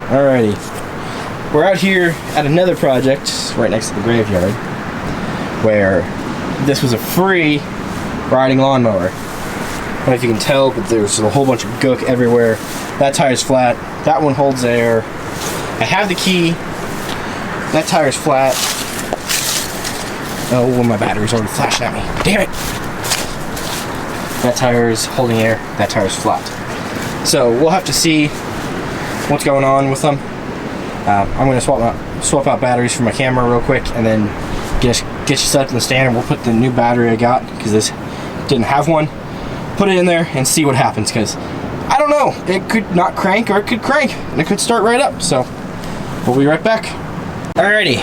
Alrighty. We're out here at another project right next to the graveyard where this was a free riding lawnmower. I don't know if you can tell, but there's a whole bunch of gook everywhere. That tire's flat. That one holds air. I have the key. That tire's flat. Oh, well, my battery's already flashing at me. Damn it! That tire is holding air. That tire's flat. So we'll have to see what's going on with them. I'm going to swap out batteries for my camera real quick, and then get you set up in the stand, and we'll put the new battery I got, because this didn't have one, put it in there and see what happens, because I don't know, it could not crank or it could crank and it could start right up. So we'll be right back. Alrighty,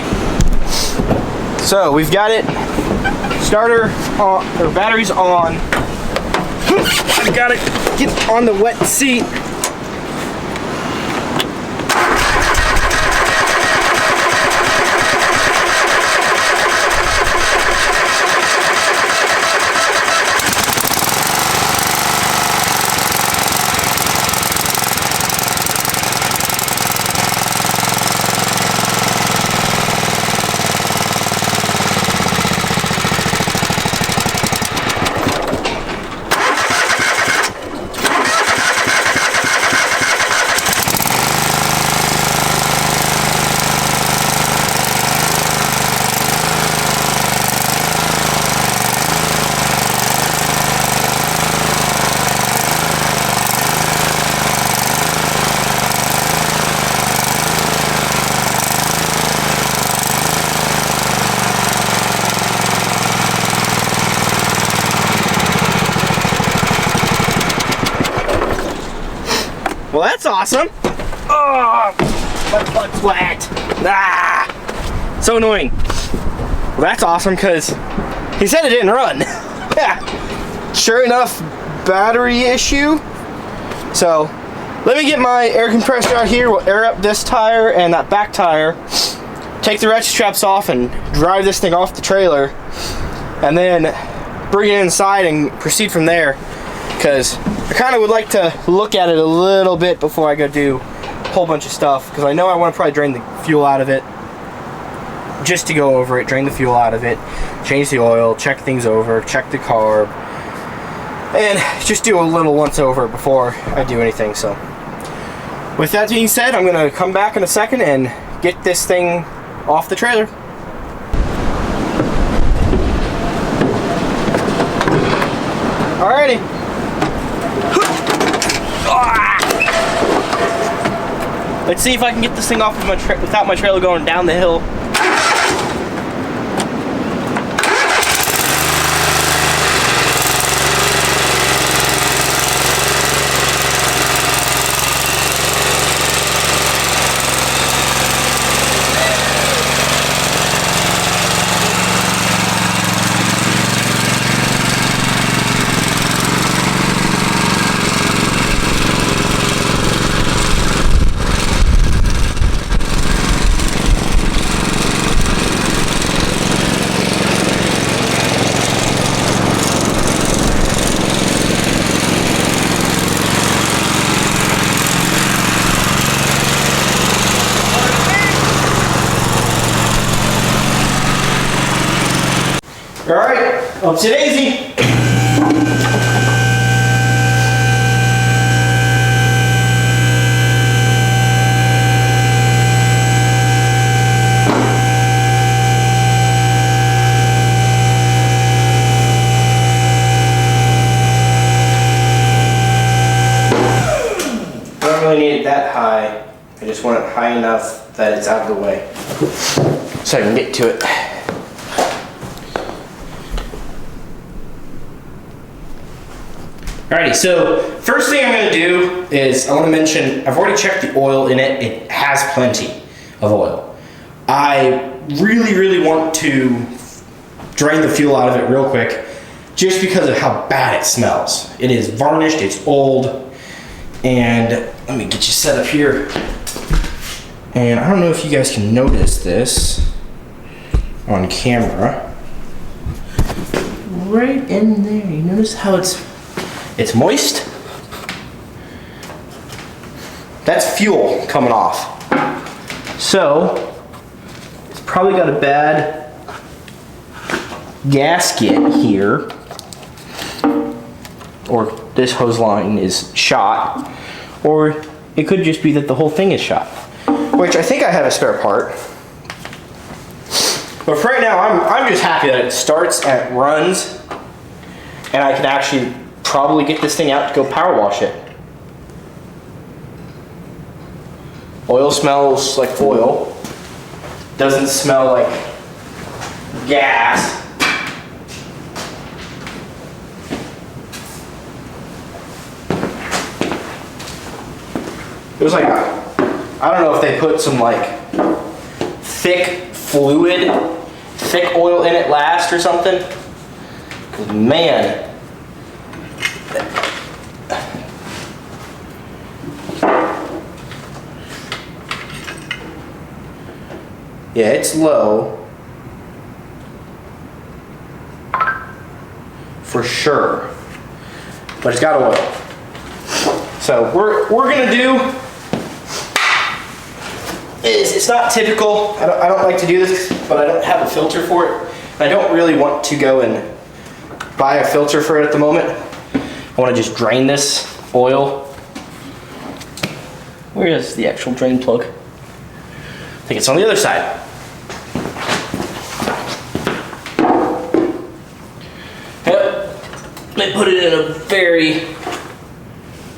so we've got it, starter on, or batteries on. I gotta get on the wet seat. Well, that's awesome. Oh, my butt's wet. Ah, so annoying. Well, that's awesome because he said it didn't run. Yeah. Sure enough, battery issue. So let me get my air compressor out here. We'll air up this tire and that back tire. Take the ratchet straps off and drive this thing off the trailer, and then bring it inside and proceed from there. Because I kind of would like to look at it a little bit before I go do a whole bunch of stuff, because I know I want to probably drain the fuel out of it, just to go over it, drain the fuel out of it, change the oil, check things over, check the carb, and just do a little once over before I do anything. So with that being said, I'm going to come back in a second and get this thing off the trailer. Alrighty. Let's see if I can get this thing off of without my trailer going down the hill. Alright, up to daisy. Don't really need it that high. I just want it high enough that it's out of the way, so I can get to it. Alrighty, so first thing I'm going to do is I want to mention, I've already checked the oil in it. It has plenty of oil. I really want to drain the fuel out of it real quick, just because of how bad it smells. It is varnished, it's old, and let me get you set up here. And I don't know if you guys can notice this on camera. Right in there, you notice how it's moist? That's fuel coming off. So, it's probably got a bad gasket here. Or this hose line is shot. Or it could just be that the whole thing is shot. Which I think I have a spare part. But for right now, I'm just happy that it starts and it runs. And I can actually probably get this thing out to go power wash it. Oil smells like oil. Doesn't smell like gas. It was like, I don't know if they put some like thick oil in it last or something. 'Cause man. Yeah, it's low. For sure. But it's got oil. So we're gonna do is, it's not typical. I don't like to do this, but I don't have a filter for it. I don't really want to go and buy a filter for it at the moment. I want to just drain this oil. Where is the actual drain plug? I think it's on the other side. Yep. They put it in a very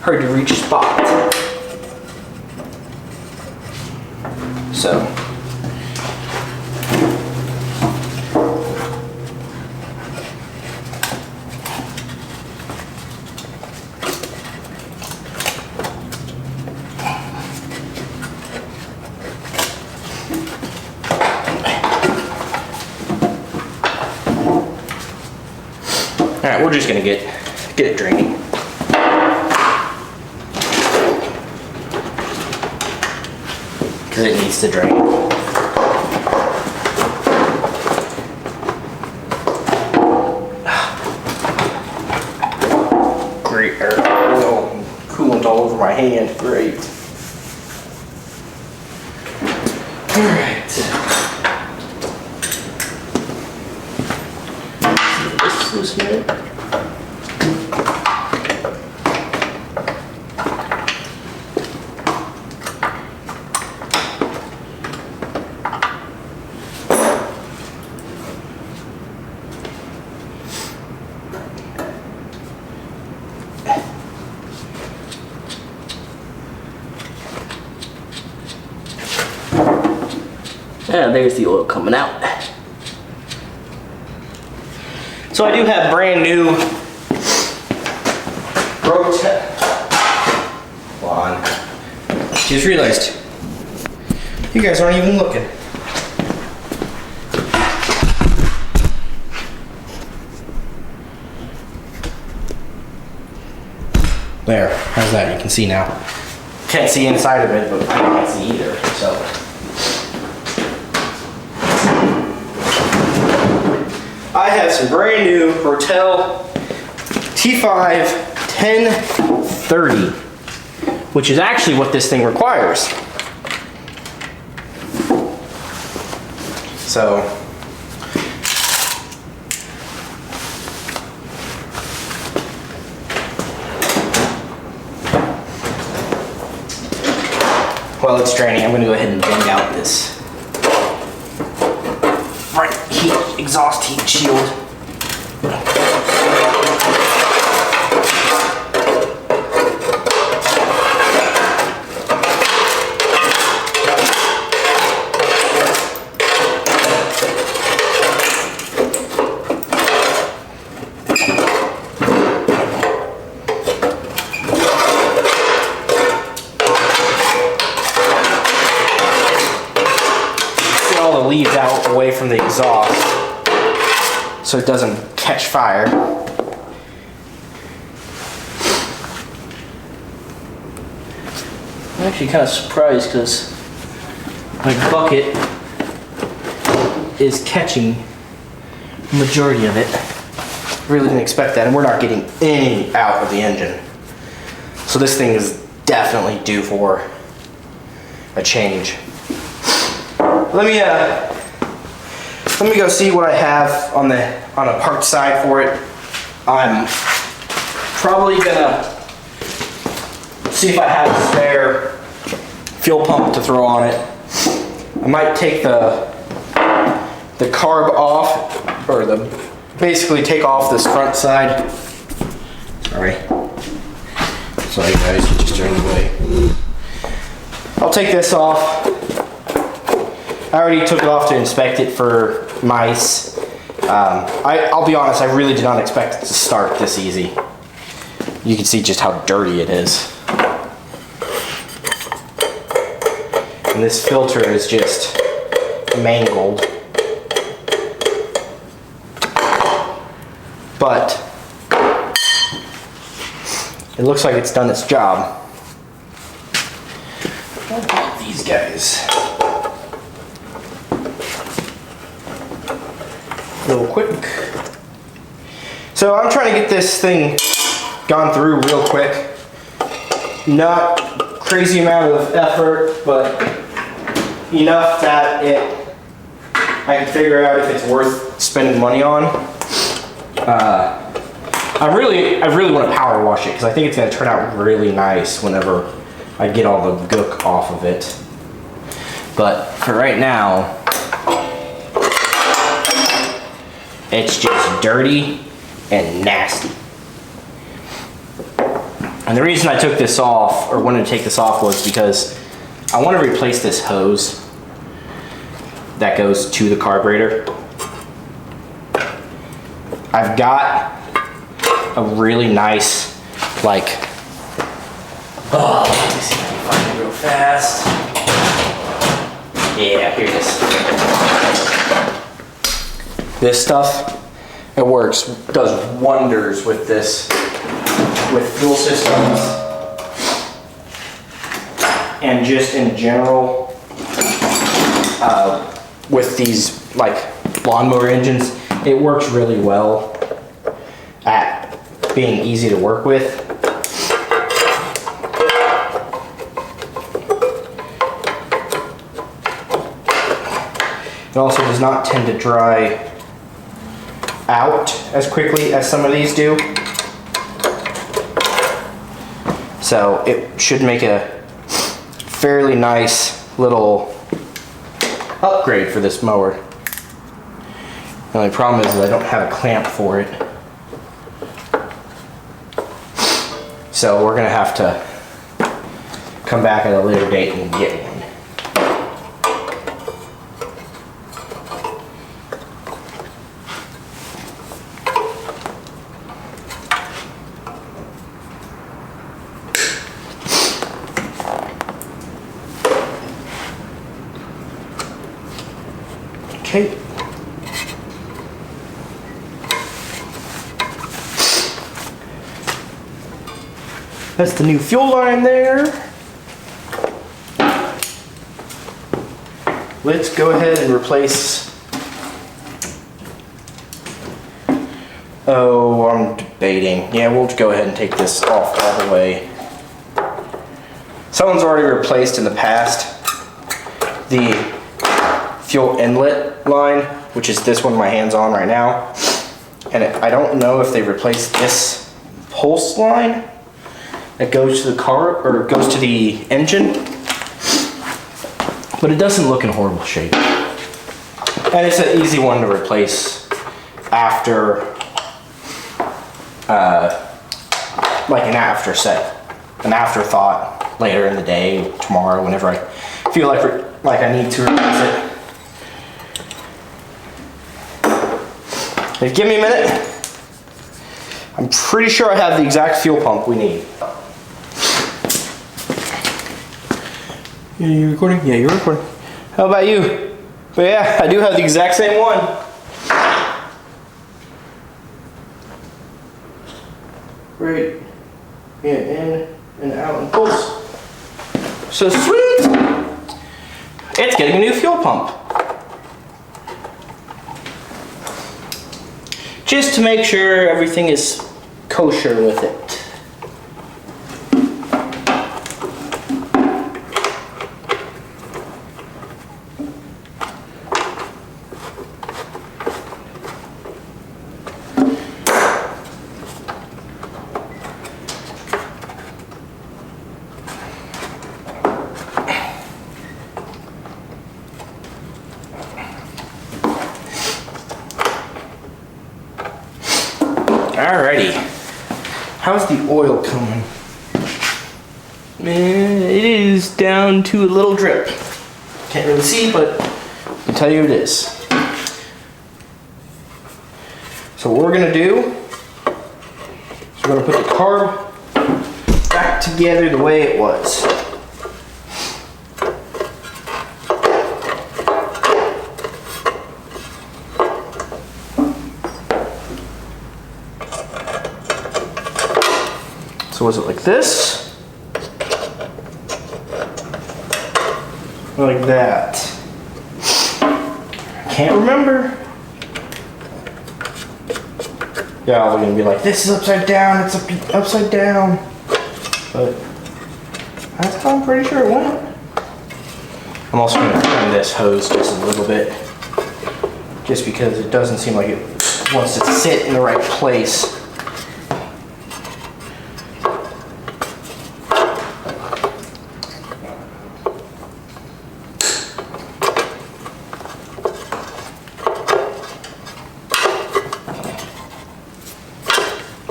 hard to reach spot. So. All right, we're just gonna get it draining. Because it needs to drain. Great air. Oh, coolant all over my hand. Great. All right. This minute. Yeah, there's the oil coming out. So I do have brand new Hold on. Just realized you guys aren't even looking. There, how's that? You can see now. Can't see inside of it, but I can't see either, so. I have some brand new Rotel T5 1030, which is actually what this thing requires. So, while it's draining, I'm going to go ahead and bang out this front exhaust heat shield. Leaves out away from the exhaust so it doesn't catch fire. I'm actually kind of surprised because my bucket is catching the majority of it. Really didn't expect that, and we're not getting any out of the engine. So this thing is definitely due for a change. let me go see what I have on a parts side for it. I'm probably gonna see if I have a spare fuel pump to throw on it. I might take the carb off, or basically take off this front side. Sorry guys, you just turned away. I'll take this off. I already took it off to inspect it for mice. I'll be honest, I really did not expect it to start this easy. You can see just how dirty it is. And this filter is just mangled. But it looks like it's done its job. What about these guys? Real quick. So I'm trying to get this thing gone through real quick. Not crazy amount of effort, but enough that I can figure out if it's worth spending money on. I really want to power wash it because I think it's going to turn out really nice whenever I get all the gook off of it. But for right now, it's just dirty and nasty. And the reason I took this off, or wanted to take this off, was because I want to replace this hose that goes to the carburetor. I've got a really nice, let me see if I can find it real fast. Yeah, here it is. This stuff, it works, does wonders with this, with fuel systems, and just in general, with these lawnmower engines, it works really well at being easy to work with. It also does not tend to dry out as quickly as some of these do. So it should make a fairly nice little upgrade for this mower. The only problem is that I don't have a clamp for it. So we're gonna have to come back at a later date and get one. Okay. That's the new fuel line there. Let's go ahead and replace. Oh, I'm debating. Yeah, we'll go ahead and take this off all the way. Someone's already replaced in the past the fuel inlet line, which is this one my hand's on right now. And I don't know if they replaced this pulse line that goes to the car, or goes to the engine, but it doesn't look in horrible shape. And it's an easy one to replace after, like an afterthought later in the day, tomorrow, whenever I feel like I need to replace it. Give me a minute. I'm pretty sure I have the exact fuel pump we need. Yeah, you recording? Yeah, you're recording. How about you? But yeah, I do have the exact same one. Great. Yeah, in and out and pulse. So sweet! It's getting a new fuel pump. Just to make sure everything is kosher with it. oil coming. Man, it is down to a little drip. Can't really see, but I can tell you it is. So what we're gonna do is we're gonna put the carb back together the way it was. So was it like this? Or like that? Can't remember. Yeah, we're gonna be like, this is upside down, it's upside down. But that's how I'm pretty sure it went. I'm also gonna turn this hose just a little bit, just because it doesn't seem like it wants to sit in the right place.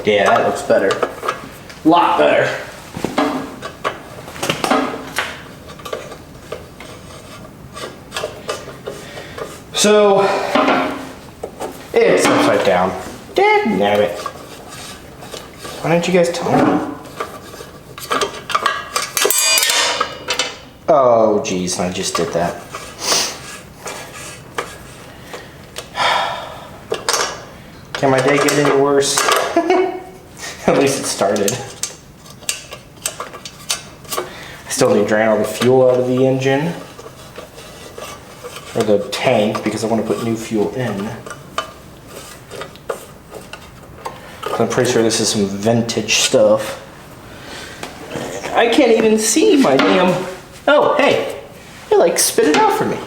Yeah, that looks better. A lot better. So, it's upside down. Dagnabbit. Why didn't you guys tell me? Oh, geez, I just did that. Can my day get any worse? At least it started. I still need to drain all the fuel out of the engine. Or the tank, because I want to put new fuel in. I'm pretty sure this is some vintage stuff. I can't even see my damn... Oh, hey! It like spit it out for me.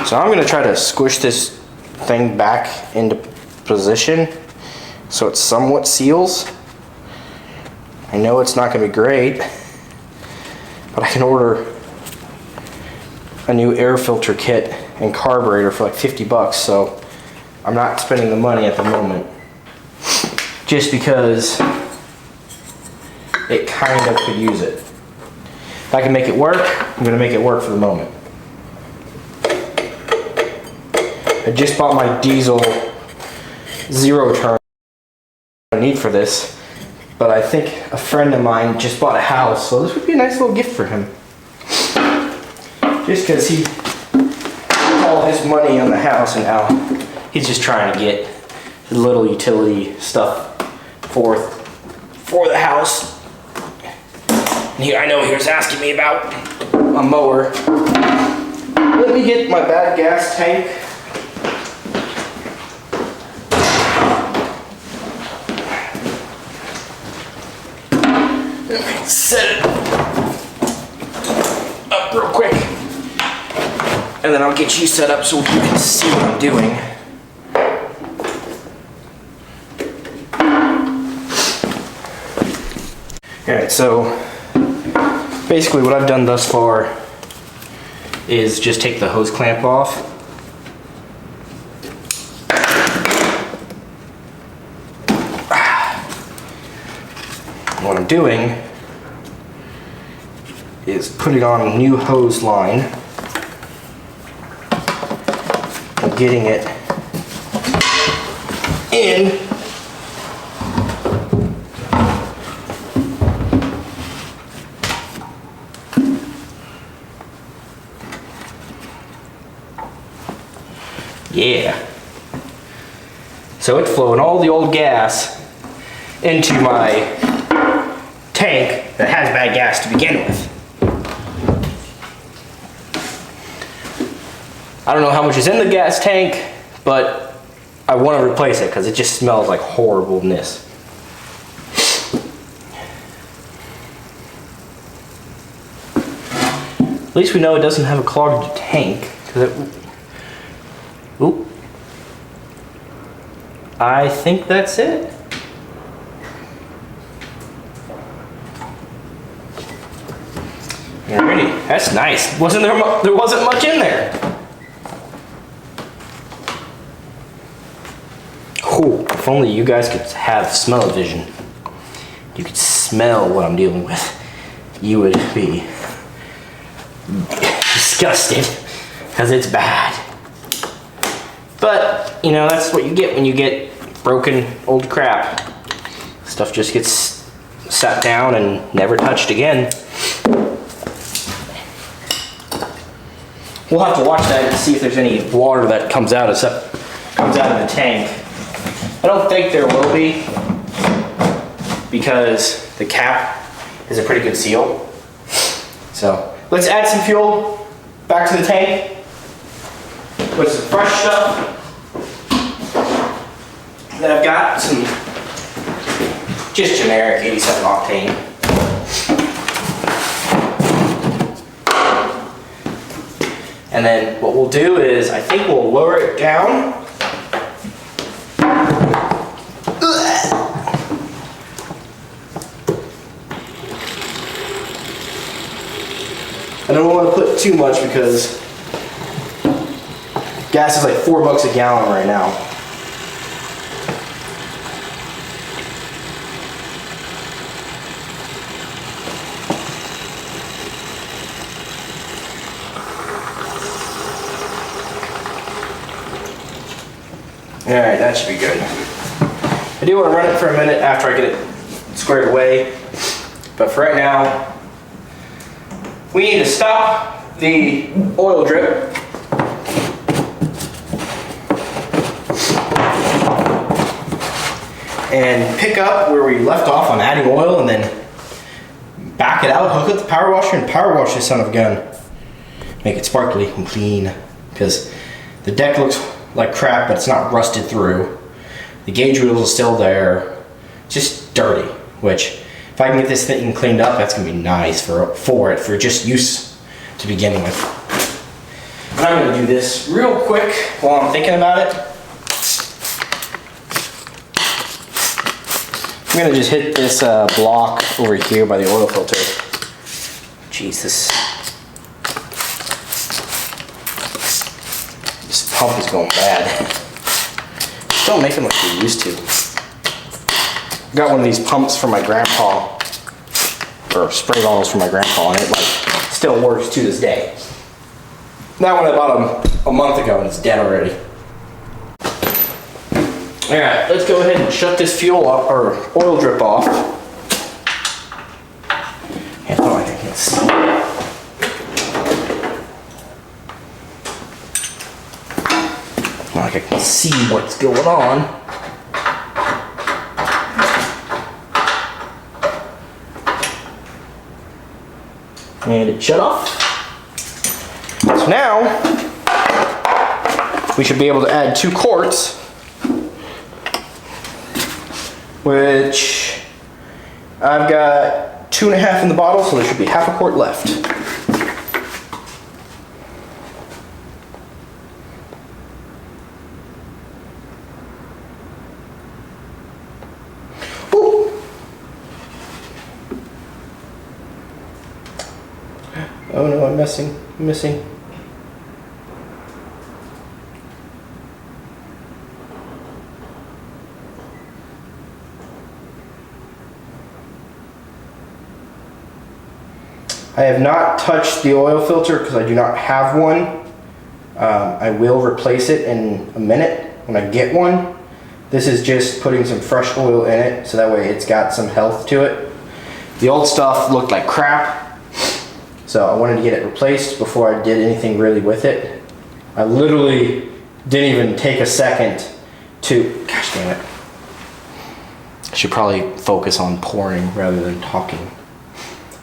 So I'm going to try to squish this thing back into position so it somewhat seals. I know it's not going to be great, but I can order a new air filter kit and carburetor for like 50 bucks, so I'm not spending the money at the moment. Just because it kind of could use it. If I can make it work, I'm going to make it work for the moment. I just bought my diesel zero turn I need for this, but I think a friend of mine just bought a house, so this would be a nice little gift for him. Just because he put all his money on the house and now he's just trying to get the little utility stuff for the house. And I know he was asking me about a mower. Let me get my bad gas tank. Let me set it up real quick, and then I'll get you set up so you can see what I'm doing. Alright, so basically what I've done thus far is just take the hose clamp off. What I'm doing is putting on a new hose line and getting it in. Yeah. So it's flowing all the old gas into my tank that has bad gas to begin with. I don't know how much is in the gas tank, but I want to replace it because it just smells like horribleness. At least we know it doesn't have a clogged tank. Oop. I think that's it. Alrighty, that's nice. There wasn't much in there. Cool. If only you guys could have smell-o-vision. You could smell what I'm dealing with. You would be disgusted because it's bad. But, you know, that's what you get when you get broken old crap. Stuff just gets sat down and never touched again. We'll have to watch that and see if there's any water that comes out of the tank. I don't think there will be, because the cap is a pretty good seal. So let's add some fuel back to the tank with some fresh stuff that I've got, some just generic 87 octane. And then what we'll do is, I think we'll lower it down. I don't want to put too much because gas is like $4 a gallon right now. Alright, that should be good. I do want to run it for a minute after I get it squared away, but for right now, we need to stop the oil drip. And pick up where we left off on adding oil, and then back it out, hook up the power washer, and power wash this son of a gun. Make it sparkly and clean, because the deck looks like crap, but it's not rusted through. The gauge wheels are still there. It's just dirty, which if I can get this thing cleaned up, that's gonna be nice for just use to begin with. And I'm gonna do this real quick while I'm thinking about it. I'm gonna just hit this block over here by the oil filter. Jesus. This pump is going bad. Don't make them like they used to. Got one of these pumps from my grandpa, or spray bottles from my grandpa, and it like still works to this day. That one I bought a month ago and it's dead already. Alright, let's go ahead and shut this fuel off, or oil drip off. I feel like I can see. Like I can see what's going on. And it shut off. So now we should be able to add 2 quarts, which I've got 2.5 in the bottle, so there should be half a quart left. Oh no, I'm missing. I have not touched the oil filter because I do not have one. I will replace it in a minute when I get one. This is just putting some fresh oil in it so that way it's got some health to it. The old stuff looked like crap. So I wanted to get it replaced before I did anything really with it. I literally didn't even take a second to, gosh damn it. I should probably focus on pouring rather than talking.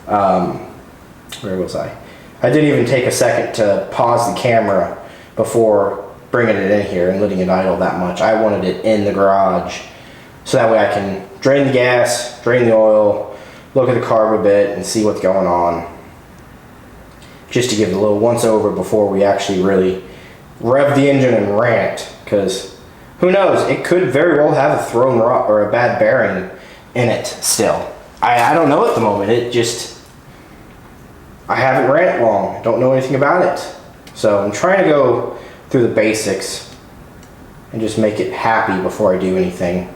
Where was I? I didn't even take a second to pause the camera before bringing it in here and letting it idle that much. I wanted it in the garage so that way I can drain the gas, drain the oil, look at the carb a bit and see what's going on. Just to give it a little once over before we actually really rev the engine and rant, because who knows, it could very well have a thrown rod or a bad bearing in it still. I don't know at the moment. I haven't ran it long. Don't know anything about it. So I'm trying to go through the basics and just make it happy before I do anything.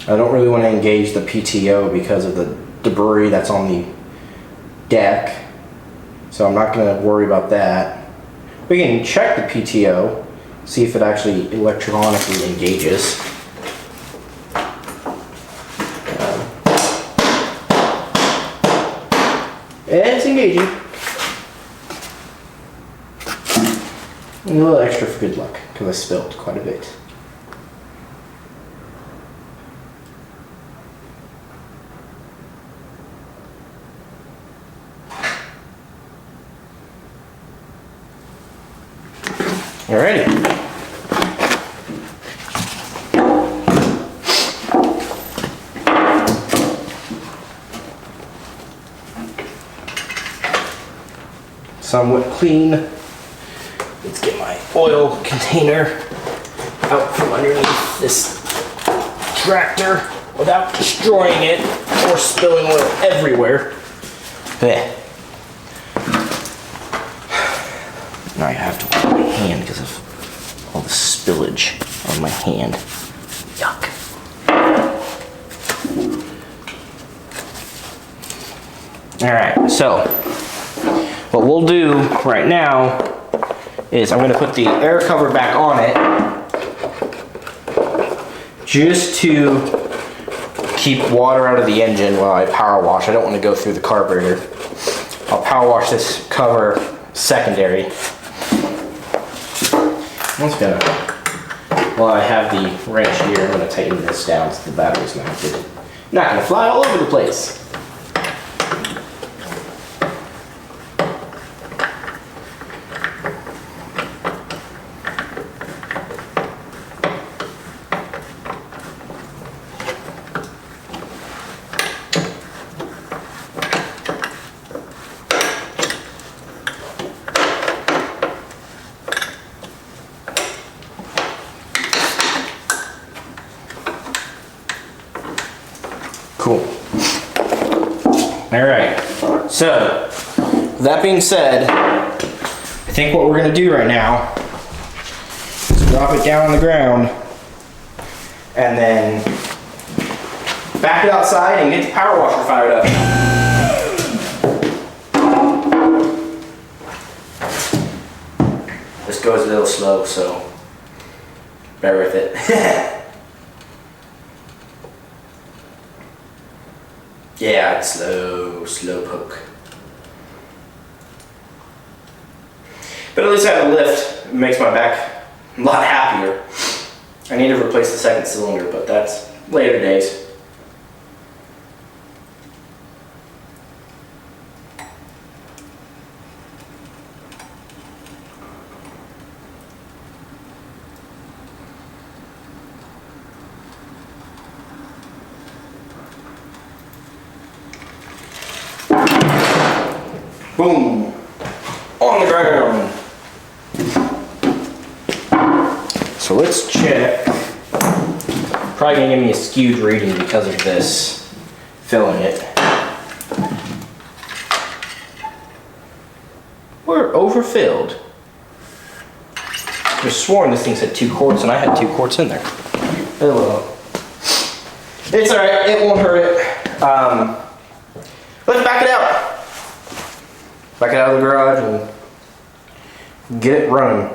I don't really want to engage the PTO because of the debris that's on the deck. So I'm not going to worry about that. We can check the PTO, see if it actually electronically engages. It's engaging. And a little extra for good luck, because I spilled quite a bit. Alrighty. Somewhat clean. Let's get my oil container out from underneath this tractor without destroying it or spilling oil everywhere. Blech. Now I have to wipe my hand because of all the spillage on my hand. Yuck. Alright, so what we'll do right now is I'm going to put the air cover back on it just to keep water out of the engine while I power wash. I don't want to go through the carburetor. I'll power wash this cover secondary. That's gonna, while I have the wrench here, I'm going to tighten this down so the battery's mounted. Not going to fly all over the place. Cool. Alright, so that being said, I think what we're going to do right now is drop it down on the ground and then back it outside and get the power washer fired up. This goes a little slow, so bear with it. Yeah, it's slow poke. But at least I have a lift. It makes my back a lot happier. I need to replace the second cylinder, but that's later days. Boom! On the ground! So let's check. Probably gonna give me a skewed reading because of this filling it. We're overfilled. I was sworn this thing said 2 quarts and I had 2 quarts in there. Oh well. It's alright, it won't hurt it. Let's back it out. Back it out of the garage and get it running.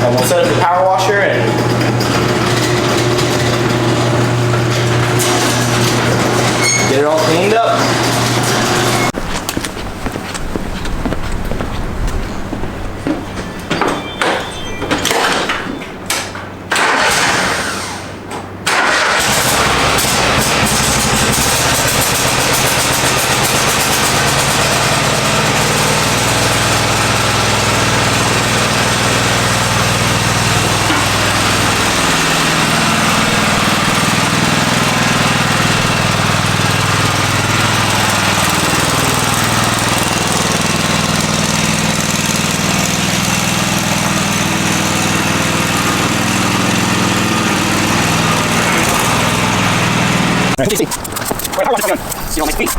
And we'll set up the power washer and get it all cleaned up. Wait, how long is it going? See all my feet.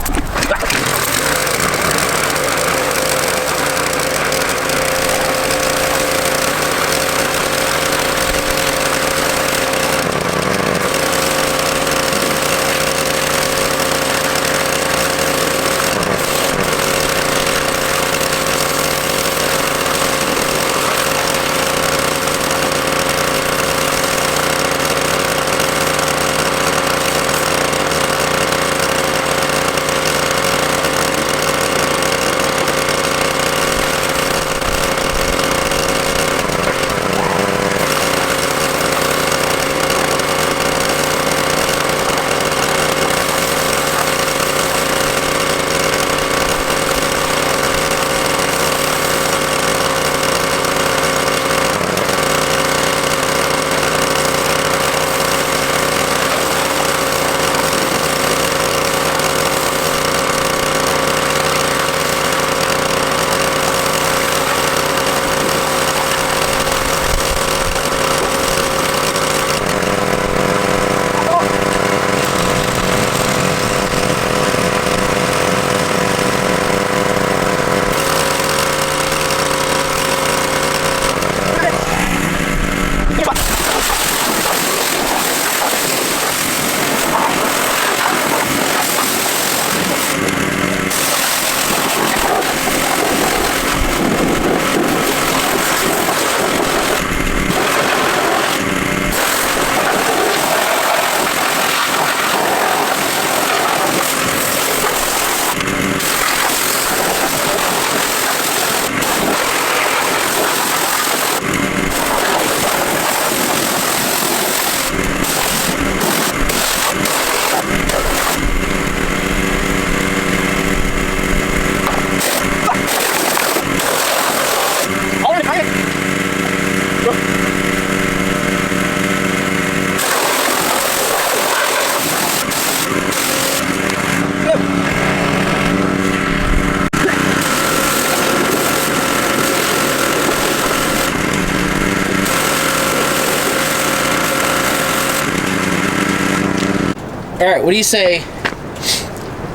Alright, what do you say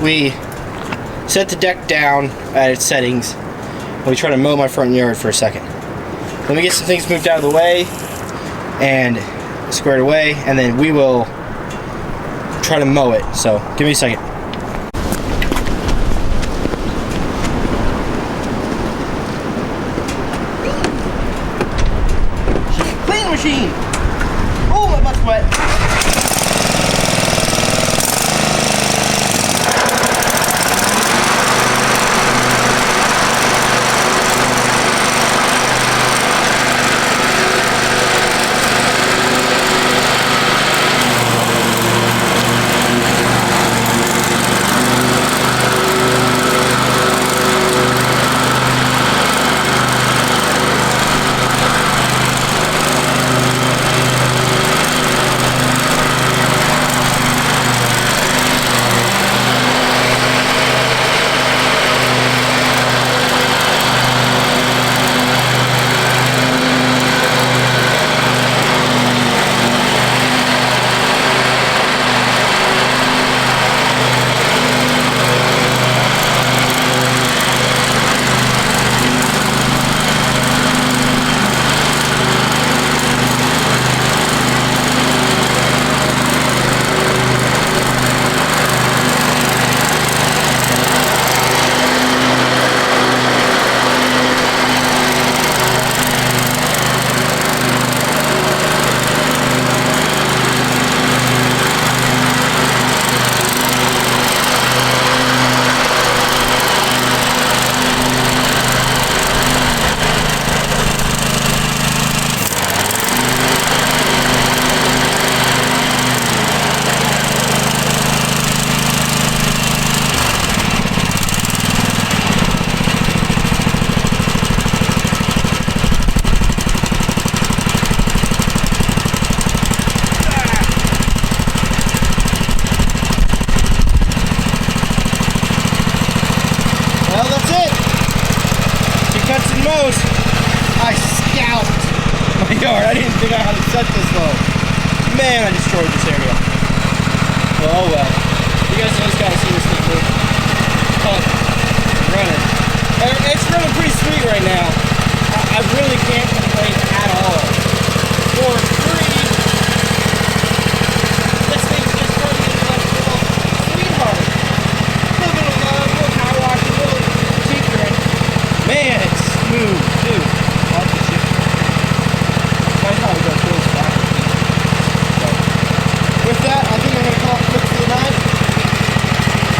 we set the deck down at its settings and we try to mow my front yard for a second. Let me get some things moved out of the way and squared away, and then we will try to mow it. So give me a second. Clean machine! Oh, my butt's wet! running pretty sweet right now. I really can't complain at all. For free, this thing's just turning into like a little sweetheart. A little bit of love, a little power wash, a little cheap drink. Man, it's smooth, too. I like the shift. Nice how we go through this back. So, with that, I think I'm going to call it quits for the night.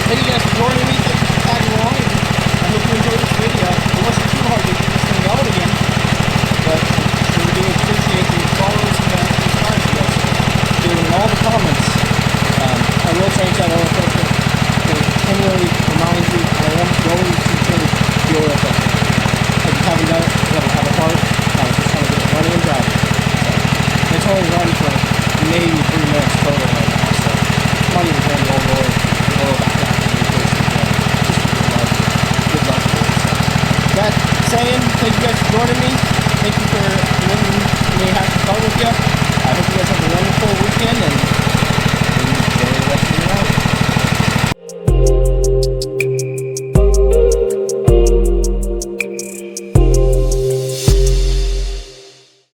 Thank you guys for joining me. Thank you for tagging along. I hope you enjoyed this video. It wasn't too hard to